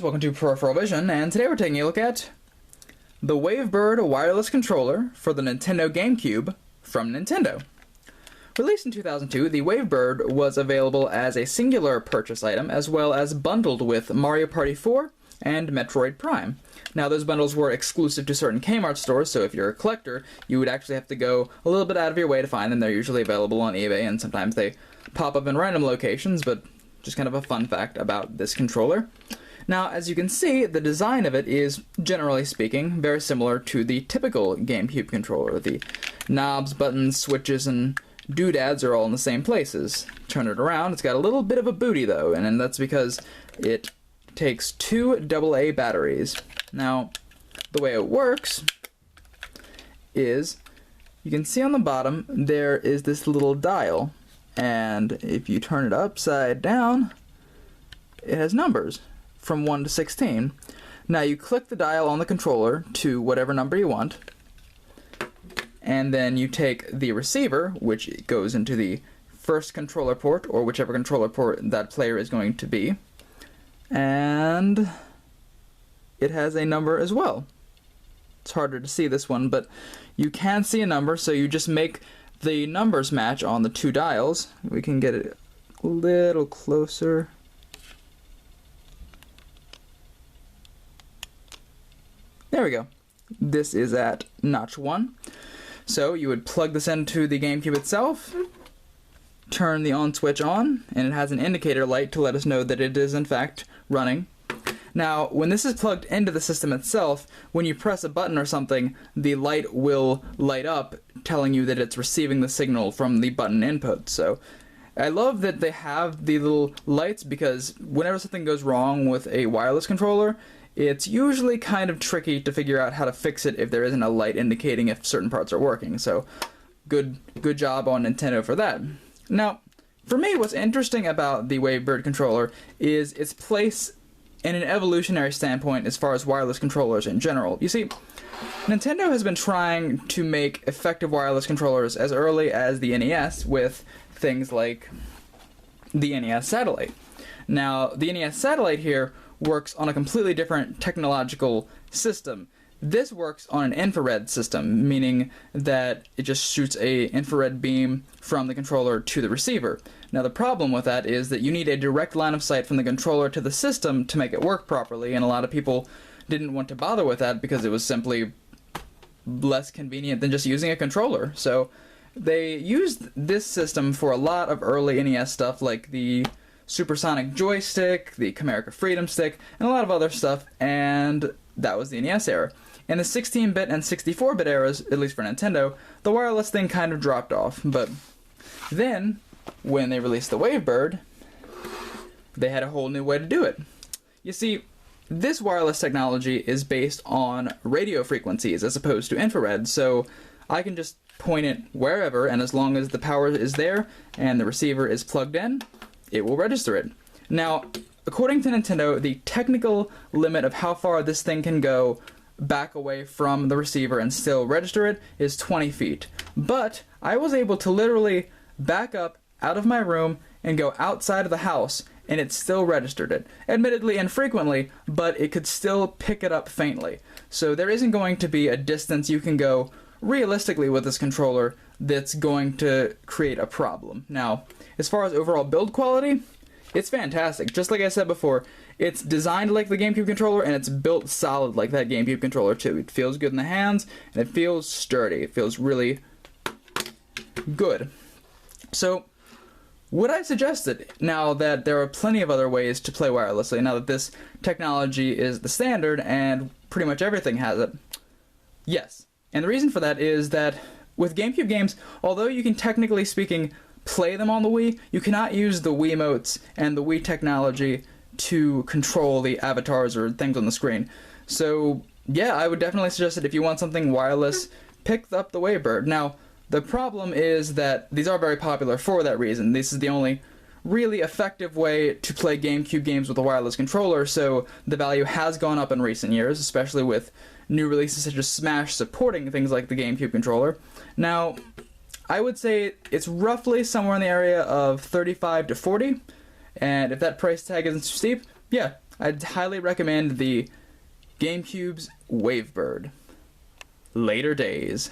welcome to Peripheral Vision, and today we're taking a look at the Wavebird wireless controller for the Nintendo Gamecube from Nintendo. Released in 2002, the Wavebird was available as a singular purchase item, as well as bundled with Mario Party 4 and Metroid Prime. Now, those bundles were exclusive to certain Kmart stores, so if you're a collector, you would actually have to go a little bit out of your way to find them. They're usually available on eBay, and sometimes they pop up in random locations, but just kind of a fun fact about this controller. Now, as you can see, the design of it is, generally speaking, very similar to the typical GameCube controller. The knobs, buttons, switches, and doodads are all in the same places. Turn it around, it's got a little bit of a booty though, and that's because it takes two AA batteries. Now, the way it works is, you can see on the bottom, there is this little dial, and if you turn it upside down, it has numbers from 1 to 16. Now you click the dial on the controller to whatever number you want, and then you take the receiver, which goes into the first controller port, or whichever controller port that player is going to be, and it has a number as well. It's harder to see this one, but you can see a number, so you just make the numbers match on the two dials. We can get it a little closer. There we go. This is at notch 1. So you would plug this into the GameCube itself, turn the on switch on, and it has an indicator light to let us know that it is in fact running. Now, when this is plugged into the system itself, when you press a button or something, the light will light up, telling you that it's receiving the signal from the button input. So I love that they have the little lights, because whenever something goes wrong with a wireless controller, it's usually kind of tricky to figure out how to fix it if there isn't a light indicating if certain parts are working. So good job on Nintendo for that. Now, for me, what's interesting about the Wavebird controller is its place in an evolutionary standpoint as far as wireless controllers in general. You see, Nintendo has been trying to make effective wireless controllers as early as the NES with things like the NES Satellite. Now, the NES Satellite here works on a completely different technological system. This works on an infrared system, meaning that it just shoots a infrared beam from the controller to the receiver. Now, the problem with that is that you need a direct line of sight from the controller to the system to make it work properly, and a lot of people didn't want to bother with that because it was simply less convenient than just using a controller. So they used this system for a lot of early NES stuff, like the Supersonic Joystick, the Chimerica Freedom Stick, and a lot of other stuff, and that was the NES era. In the 16-bit and 64-bit eras, at least for Nintendo, the wireless thing kind of dropped off, but then, when they released the Wavebird, they had a whole new way to do it. You see, this wireless technology is based on radio frequencies as opposed to infrared, so I can just point it wherever, and as long as the power is there and the receiver is plugged in, it will register it. Now, according to Nintendo, the technical limit of how far this thing can go back away from the receiver and still register it is 20 feet. But I was able to literally back up out of my room and go outside of the house, and it still registered it. Admittedly infrequently, but it could still pick it up faintly. So there isn't going to be a distance you can go realistically with this controller that's going to create a problem. Now, as far as overall build quality, it's fantastic. Just like I said before, it's designed like the GameCube controller, and it's built solid like that GameCube controller too. It feels good in the hands, and it feels sturdy. It feels really good. So, would I suggest it, now that there are plenty of other ways to play wirelessly, now that this technology is the standard and pretty much everything has it? Yes. And the reason for that is that with GameCube games, although you can technically speaking play them on the Wii, you cannot use the Wiimotes and the Wii technology to control the avatars or things on the screen. So, yeah, I would definitely suggest that if you want something wireless, pick up the Wavebird. Now, the problem is that these are very popular for that reason. This is the only really effective way to play GameCube games with a wireless controller, so the value has gone up in recent years, especially with new releases such as Smash supporting things like the GameCube controller. Now, I would say it's roughly somewhere in the area of $35 to $40, and if that price tag isn't too steep, yeah, I'd highly recommend the GameCube's Wavebird. Later days.